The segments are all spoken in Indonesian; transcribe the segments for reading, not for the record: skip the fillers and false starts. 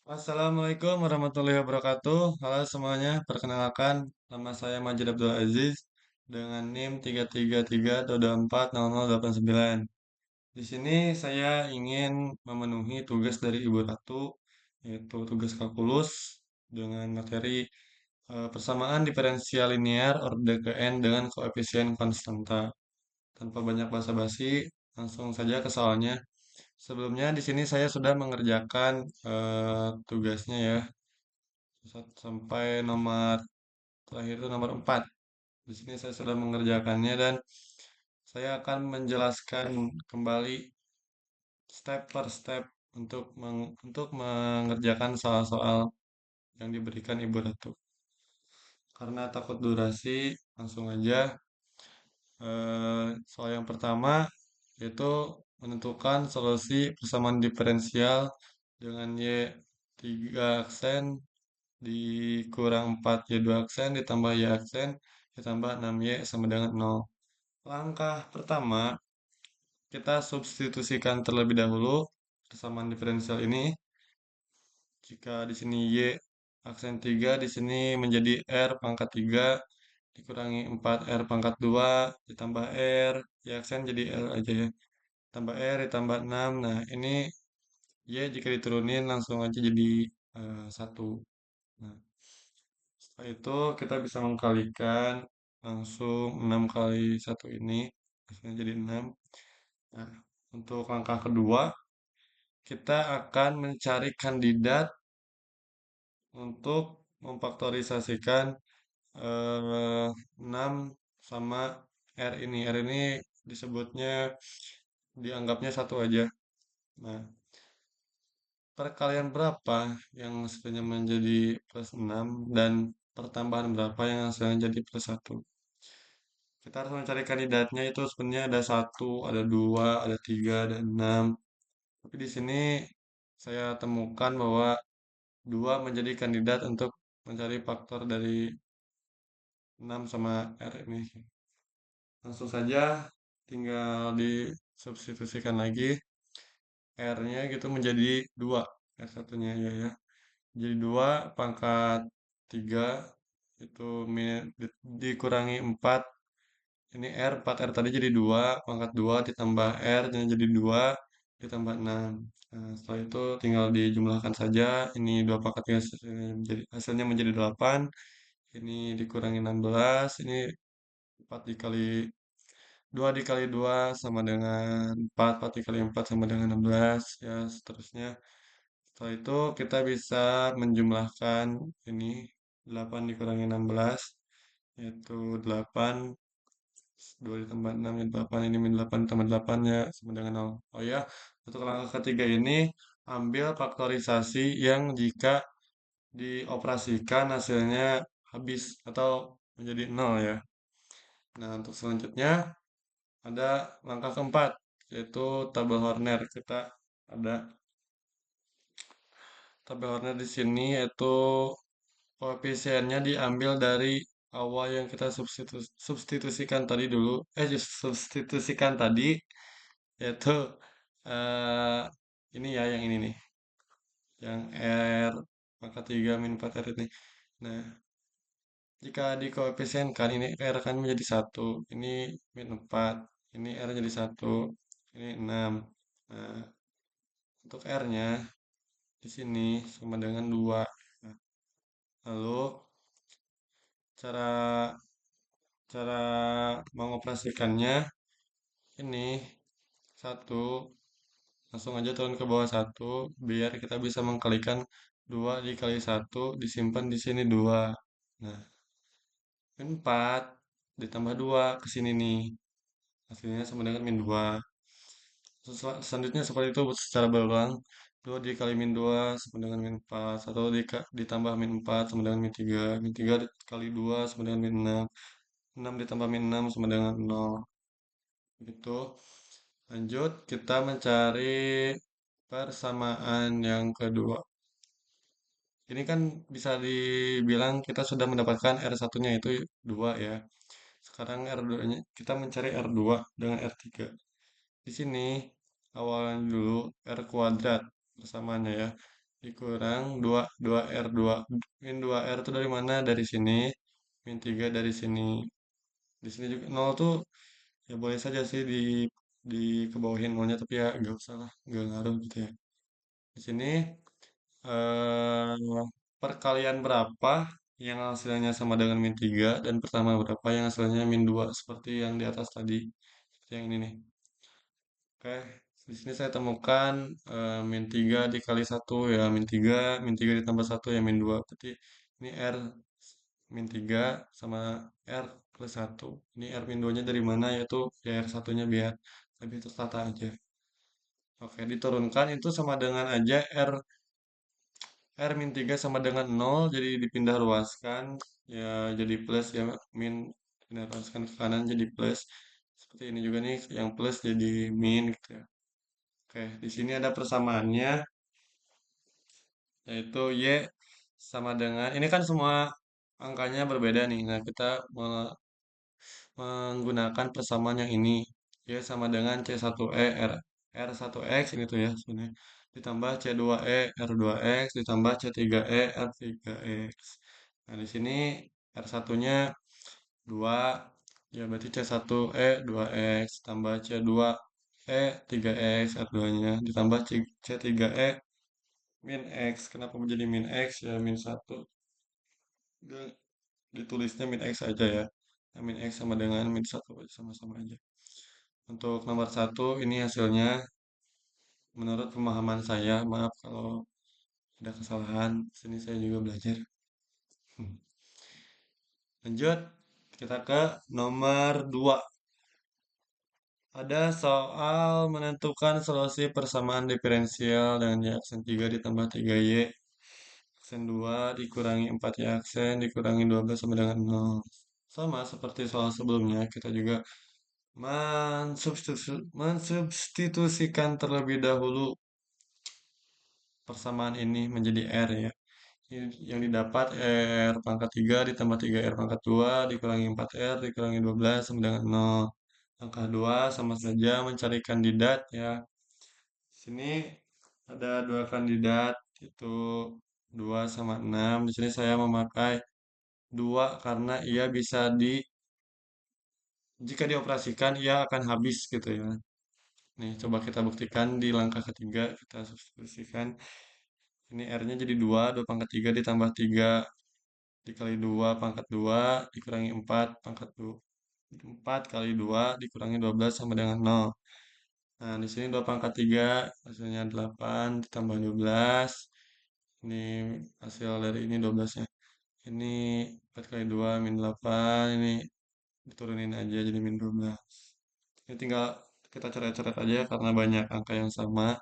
Assalamualaikum warahmatullahi wabarakatuh. Halo semuanya, perkenalkan nama saya Majid Abdul Aziz dengan NIM 333.240089. Di sini saya ingin memenuhi tugas dari Ibu Ratu, yaitu tugas kalkulus dengan materi persamaan diferensial linear orde ke n dengan koefisien konstanta. Tanpa banyak basa-basi, langsung saja ke soalnya. Sebelumnya di sini saya sudah mengerjakan tugasnya ya sampai nomor terakhir itu nomor 4. Di sini saya sudah mengerjakannya dan saya akan menjelaskan kembali step per step untuk mengerjakan soal-soal yang diberikan Ibu Ratu. Karena takut durasi, langsung aja. Soal yang pertama yaitu menentukan solusi persamaan diferensial dengan Y 3 aksen dikurang 4Y2 aksen ditambah Y aksen ditambah 6Y sama dengan 0. Langkah pertama, kita substitusikan terlebih dahulu persamaan diferensial ini. Jika di sini Y aksen 3 di sini menjadi R pangkat 3 dikurangi 4R pangkat 2 ditambah R, Y aksen jadi R aja ya. Tambah R ditambah 6. Nah, ini Y jika diturunin langsung aja jadi 1. Nah, setelah itu kita bisa mengkalikan langsung 6 kali 1 ini. Hasilnya jadi 6. Nah, untuk langkah kedua, kita akan mencari kandidat untuk memfaktorisasikan 6 sama R ini. R ini disebutnya, dianggapnya satu aja. Nah, perkalian berapa yang hasilnya menjadi plus 6 dan pertambahan berapa yang hasilnya jadi plus 1. Kita harus mencari kandidatnya itu sebenarnya ada satu, ada dua, ada tiga, ada enam. Tapi di sini saya temukan bahwa dua menjadi kandidat untuk mencari faktor dari 6 sama R ini. Langsung saja tinggal disubstitusikan lagi R-nya gitu menjadi 2. R satunya ya. Jadi 2 pangkat 3 itu dikurangi 4. Ini R, 4R tadi jadi 2 pangkat 2 ditambah R jadi 2 ditambah 6. Nah, setelah itu tinggal dijumlahkan saja. Ini 2 pangkat 3 hasilnya menjadi 8. Ini dikurangi 16. Ini 4 dikali 2 dikali 2 sama dengan 4. 4 dikali 4 sama dengan 16. Ya, seterusnya. Setelah itu kita bisa menjumlahkan ini 8 dikurangi 16 yaitu 8. 2 ditambah 6 ya 8, ini min 8 tambah 8 ya sama dengan 0. Oh ya, untuk langkah ketiga ini ambil faktorisasi yang jika dioperasikan hasilnya habis atau menjadi 0 ya. Nah, untuk selanjutnya ada langkah keempat yaitu tabel Horner. Kita ada tabel Horner di sini yaitu koefisiennya diambil dari awal yang kita substitusikan tadi dulu. Substitusikan tadi yaitu eh ini ya yang ini nih. Yang R pangkat 3 min 4 R ini. Nah, jika dikoefisienkan ini R kan menjadi satu, ini min 4, ini R jadi satu, ini 6. Nah, untuk R-nya di sini sama dengan 2. Nah, lalu cara cara mengoperasikannya ini satu langsung aja turun ke bawah satu biar kita bisa mengkalikan 2 dikali satu disimpan di sini 2. Nah, 4 ditambah 2 ke sini nih. Hasilnya sama dengan min 2. Selanjutnya seperti itu secara berulang. 2 dikali min 2 sama dengan min 4. 1 ditambah min 4 sama dengan min 3. Min 3 kali 2 sama dengan min 6. 6 ditambah min 6 sama dengan 0. Gitu. Lanjut, kita mencari persamaan yang kedua. Ini kan bisa dibilang kita sudah mendapatkan R1-nya itu 2 ya. Sekarang R2-nya kita mencari R2 dengan R3. Di sini awalnya dulu R kuadrat persamaannya ya. dikurang dua r dua min 2R itu dari mana? Dari sini. Min 3 dari sini. Di sini juga nol tuh ya boleh saja sih di kebawahin nolnya tapi ya nggak usah lah, nggak ngaruh gitu ya. Di sini eh perkalian berapa yang hasilnya sama dengan min 3 dan pertama berapa yang hasilnya min 2 seperti yang di atas tadi. Seperti yang ini nih. Oke, di sini saya temukan min 3 dikali satu ya min 3 ditambah satu ya min 2. Berarti ini R min 3 sama R plus satu. Ini R min 2-nya dari mana yaitu ya R satunya biar lebih tertata aja. Oke, diturunkan itu sama dengan aja R min 3 sama dengan nol jadi dipindah luaskan ya jadi plus ya min pindah luaskan ke kanan jadi plus. Seperti ini juga nih yang plus jadi min gitu ya. Oke, di sini ada persamaannya yaitu Y sama dengan ini kan semua angkanya berbeda nih. Nah, kita menggunakan persamaan yang ini. Y sama dengan C1E R1X ini tuh ya sebenarnya. Ditambah C2E R2X ditambah C3E R3X. Nah, di sini R1-nya 2 ya berarti C1E 2X tambah C2E 3X R2-nya ditambah C3E min X. Kenapa menjadi min X? Ya min satu. Ditulisnya min X aja ya. Nah, min X sama dengan min satu sama-sama aja. Untuk nomor satu ini hasilnya menurut pemahaman saya. Maaf kalau ada kesalahan. Sini saya juga belajar. Lanjut, kita ke nomor 2. Ada soal menentukan solusi persamaan diferensial dengan y aksen 3 ditambah 3y aksen 2 dikurangi 4y aksen dikurangi 12 sama dengan 0. Sama seperti soal sebelumnya, kita juga mensubstitusikan terlebih dahulu persamaan ini menjadi R ya. Yang didapat R pangkat 3 ditambah 3R pangkat 2 dikurangi 4R dikurangi 12 sama dengan 0. Langkah 2 sama saja mencari kandidat ya. Sini ada dua kandidat itu 2 sama 6. Di sini saya memakai 2 karena ia bisa jika dioperasikan ia akan habis gitu ya. Nih, coba kita buktikan di langkah ketiga, kita substitusikan. Ini R-nya jadi 2 2 pangkat 3 ditambah 3 dikali 2 pangkat 2 dikurangi 4 pangkat 2. 4 kali 2 dikurangi 12 sama dengan 0. Nah, di sini 2 pangkat 3 hasilnya 8 ditambah 12. Ini hasil dari ini 12-nya. Ini 4 kali 2 min 8. Ini diturunin aja jadi min 12. Ini tinggal kita coret-coret aja karena banyak angka yang sama.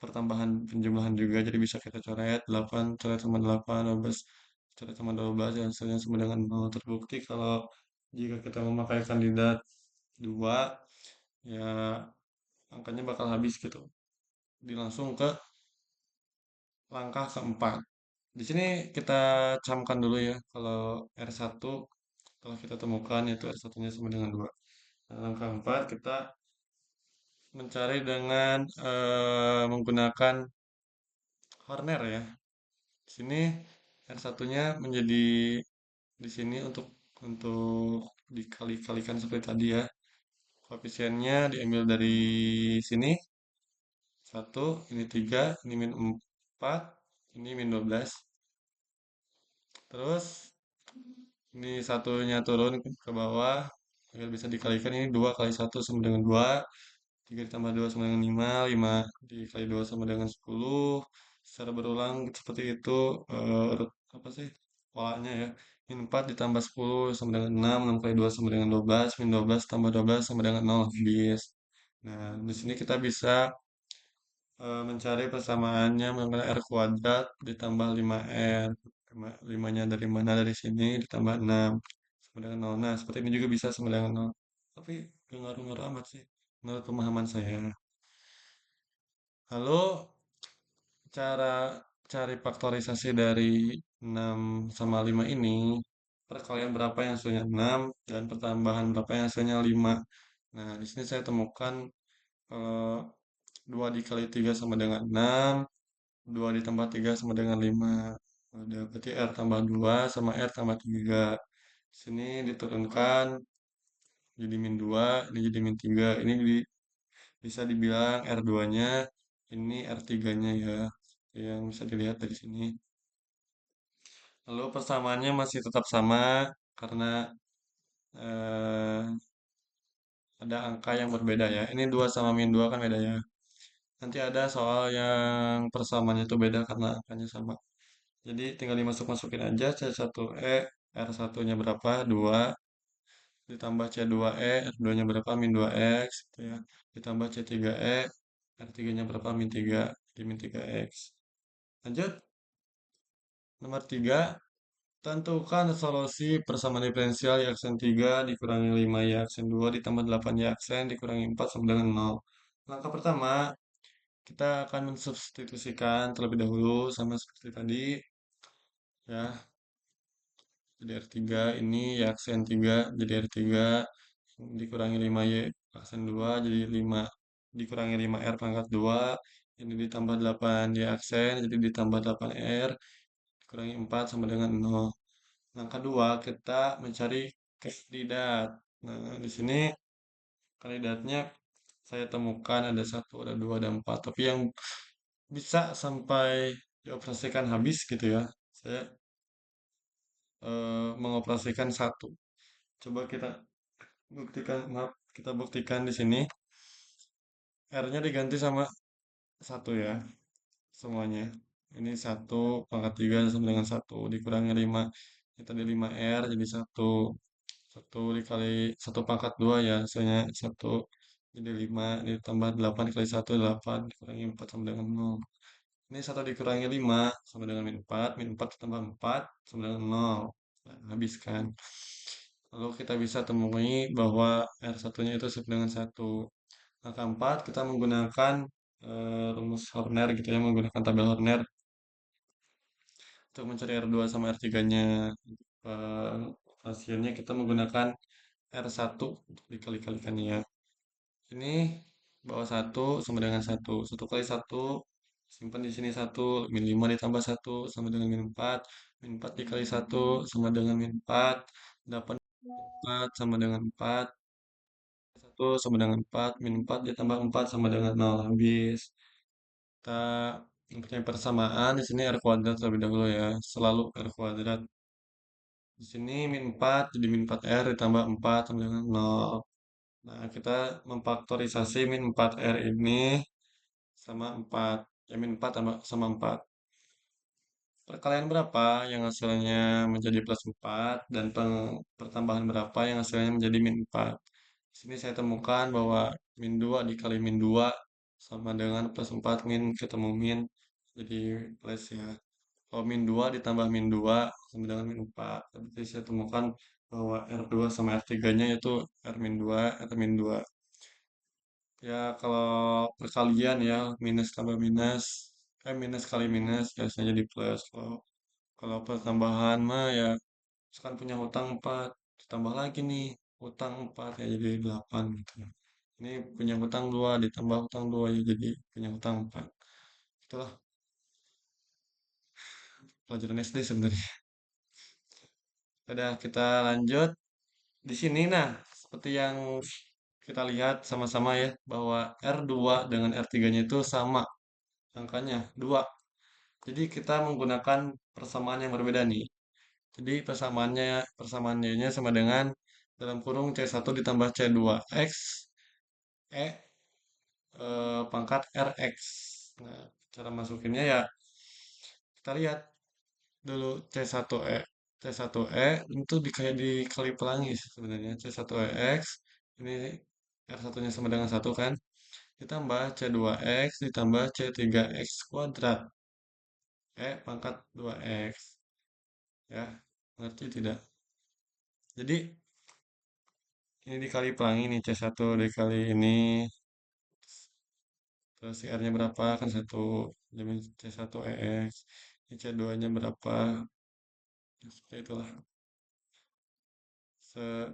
Pertambahan penjumlahan juga jadi bisa kita coret 8 coret sama 8 12 coret sama 12 ya hasilnya sama dengan 0 terbukti kalau jika kita memakai kandidat 2 ya angkanya bakal habis gitu langsung ke langkah keempat di sini kita camkan dulu ya kalau R1 telah kita temukan yaitu R1 nya sama dengan 2 nah, langkah 4 kita mencari dengan menggunakan Horner ya. Di sini r satunya menjadi di sini untuk dikali-kalikan seperti tadi ya. Koefisiennya diambil dari sini satu, ini 3, ini min 4, ini min 12. Terus ini satunya turun ke bawah agar bisa dikalikan ini 2 kali satu sama dengan 2. 3 ditambah 2 sama dengan 5, 5 dikali 2 sama dengan 10. Secara berulang seperti itu apa sih polanya ya. Min 4 ditambah 10 sama dengan 6, 6 kali 2 sama dengan 12, min 12 tambah 12 sama dengan 0 habis. Nah, di sini kita bisa mencari persamaannya menggunakan R kuadrat ditambah 5R. 5-nya dari mana? Dari sini ditambah 6 sama dengan 0. Nah, seperti ini juga bisa sama dengan 0. Tapi gak ngaruh-ngaruh amat sih menurut pemahaman saya. Lalu cara cari faktorisasi dari 6 sama 5 ini, perkalian berapa yang hasilnya 6 dan pertambahan berapa yang hasilnya 5. Nah, di sini saya temukan eh, 2 dikali 3 sama dengan 6, 2 ditambah 3 sama dengan 5. Ada berarti R tambah 2 sama R tambah 3. Sini diturunkan jadi min 2, ini jadi min 3. Ini bisa dibilang R2-nya, ini R3-nya ya. Yang bisa dilihat dari sini. Lalu persamaannya masih tetap sama karena eh, ada angka yang berbeda ya. Ini 2 sama min 2 kan beda ya. Nanti ada soal yang persamaannya itu beda karena angkanya sama. Jadi tinggal dimasuk-masukin aja C1E, R1-nya berapa? 2, ditambah C2E, R2-nya berapa? Min 2X, gitu ya. Ditambah C3E, R3-nya berapa? Min 3, jadi min 3X. Lanjut, nomor 3, tentukan solusi persamaan diferensial Y aksen 3 dikurangi 5 Y aksen 2 ditambah 8 Y aksen dikurangi 4 sama dengan 0. Langkah pertama, kita akan mensubstitusikan terlebih dahulu sama seperti tadi ya. Jadi R3 ini Y aksen 3 jadi R3 dikurangi 5Y aksen 2 jadi 5 dikurangi 5R pangkat 2 ini ditambah 8 Y aksen jadi ditambah 8R dikurangi 4 sama dengan 0. Langkah 2 kita mencari kandidat. Nah, di sini kandidatnya saya temukan ada satu, ada dua, ada empat. Tapi yang bisa sampai dioperasikan habis gitu ya. Saya mengoperasikan satu. Coba kita buktikan, maaf, kita buktikan di sini. R-nya diganti sama satu ya, semuanya. Ini satu pangkat 3 sama dengan satu dikurangi 5. Ini tadi 5R jadi satu. Satu dikali satu pangkat 2 ya, hasilnya satu jadi 5 ditambah 8 kali satu 8 dikurangi 4 sama dengan 0. Ini satu dikurangi 5 sama dengan min 4 ditambah 4 sama dengan 0. Nah, habis kan. Lalu kita bisa temui bahwa R1-nya itu sama dengan satu. Angka 4 kita menggunakan rumus Horner gitu ya, menggunakan tabel Horner untuk mencari R2 sama R3-nya. Hasilnya kita menggunakan R1 untuk dikali-kalikannya ya. Ini bawah satu sama dengan satu. Satu kali satu simpan di sini satu. Min 5 ditambah satu sama dengan min 4. Min 4 dikali satu sama dengan min 4. 8 4 sama dengan 4. Satu sama dengan 4. Min 4 ditambah 4 sama dengan 0. Habis. Kita mempunyai persamaan di sini R kuadrat terlebih dahulu ya. Selalu R kuadrat. Di sini min 4 jadi min 4R ditambah 4 sama dengan 0. Nah, kita memfaktorisasi min 4R ini sama 4. Ya, min 4 sama 4. Perkalian berapa yang hasilnya menjadi plus 4 dan pertambahan berapa yang hasilnya menjadi min 4. Di sini saya temukan bahwa min 2 dikali min 2 sama dengan plus 4 min ketemu min jadi plus ya. Kalau min 2 ditambah min 2 sama dengan min 4. Berarti saya temukan bahwa R2 sama R3-nya yaitu R min 2, R min 2. Ya, kalau perkalian ya, minus tambah minus, minus kali minus, biasanya jadi plus. Kalau pertambahan mah ya, misalkan punya hutang 4 ditambah lagi nih, hutang 4 ya jadi 8 gitu. Ini punya hutang 2 ditambah hutang 2 ya jadi punya hutang 4. Itulah pelajaran SD sebenarnya. Udah kita lanjut. Di sini nah, seperti yang kita lihat sama-sama ya, bahwa R2 dengan R3-nya itu sama angkanya 2. Jadi kita menggunakan persamaan yang berbeda nih. Jadi persamaannya sama dengan dalam kurung C1 ditambah C2X E pangkat RX. Nah, cara masukinnya ya kita lihat dulu C1E. C1E itu kayak dikali pelangi sih sebenarnya. C1EX ini R1-nya sama dengan satu kan. Ditambah C2X ditambah C3X kuadrat. Pangkat 2X. Ya, ngerti tidak? Jadi ini dikali pelangi nih C1 dikali ini terus si R-nya berapa kan satu jadi C1 EX ini C2-nya berapa ya, seperti itulah.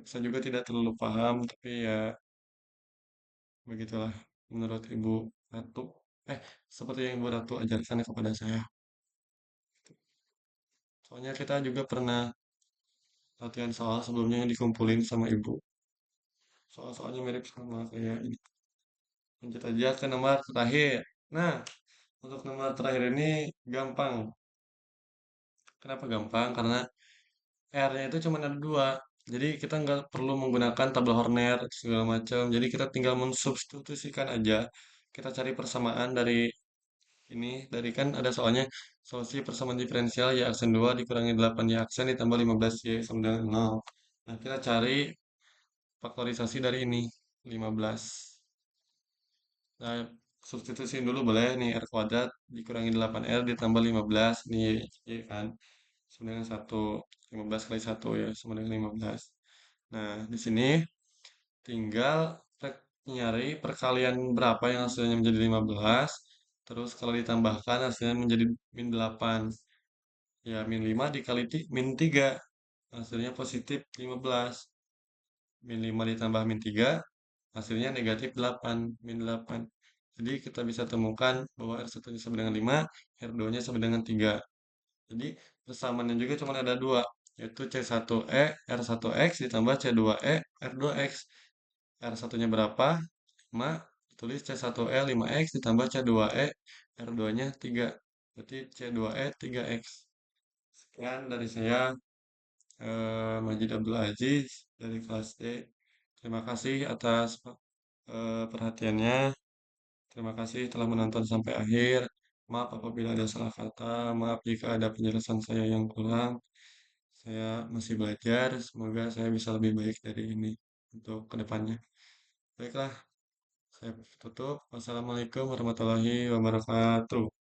Saya juga tidak terlalu paham tapi ya begitulah menurut Ibu Ratu. Eh, seperti yang Ibu Ratu ajarkan kepada saya. Soalnya kita juga pernah latihan soal sebelumnya yang dikumpulin sama Ibu. Soal-soalnya mirip sama kayak ini. Lanjut aja ke nomor terakhir. Nah, untuk nomor terakhir ini gampang. Kenapa gampang? Karena R-nya itu cuma ada dua. Jadi kita nggak perlu menggunakan tabel Horner segala macam. Jadi kita tinggal mensubstitusikan aja. Kita cari persamaan dari ini. Dari kan ada soalnya solusi persamaan diferensial Y aksen 2 dikurangi 8 Y aksen ditambah 15 Y sama dengan 0. Nah, kita cari faktorisasi dari ini. 15. Nah, substitusiin dulu boleh nih R kuadrat dikurangi 8R ditambah 15 nih Y kan sama dengan 1. 15 kali 1 ya sama dengan 15. Nah, di sini tinggal nyari perkalian berapa yang hasilnya menjadi 15. Terus kalau ditambahkan hasilnya menjadi min 8. Ya, min 5 dikali min 3. Hasilnya positif 15. Min 5 ditambah min 3. Hasilnya negatif 8. Min 8. Jadi kita bisa temukan bahwa R1-nya sama dengan 5, R2-nya sama dengan 3. Jadi persamaannya juga cuma ada dua, yaitu C1E R1X ditambah C2E R2X. R1-nya berapa? 5, tulis C1E 5X ditambah C2E R2-nya 3. Berarti C2E 3X. Sekian dari saya, Majid Abdul Aziz dari kelas D. Terima kasih atas perhatiannya. Terima kasih telah menonton sampai akhir. Maaf apabila ada salah kata, maaf jika ada penjelasan saya yang kurang. Saya masih belajar, semoga saya bisa lebih baik dari ini untuk kedepannya. Baiklah, saya tutup. Wassalamualaikum warahmatullahi wabarakatuh.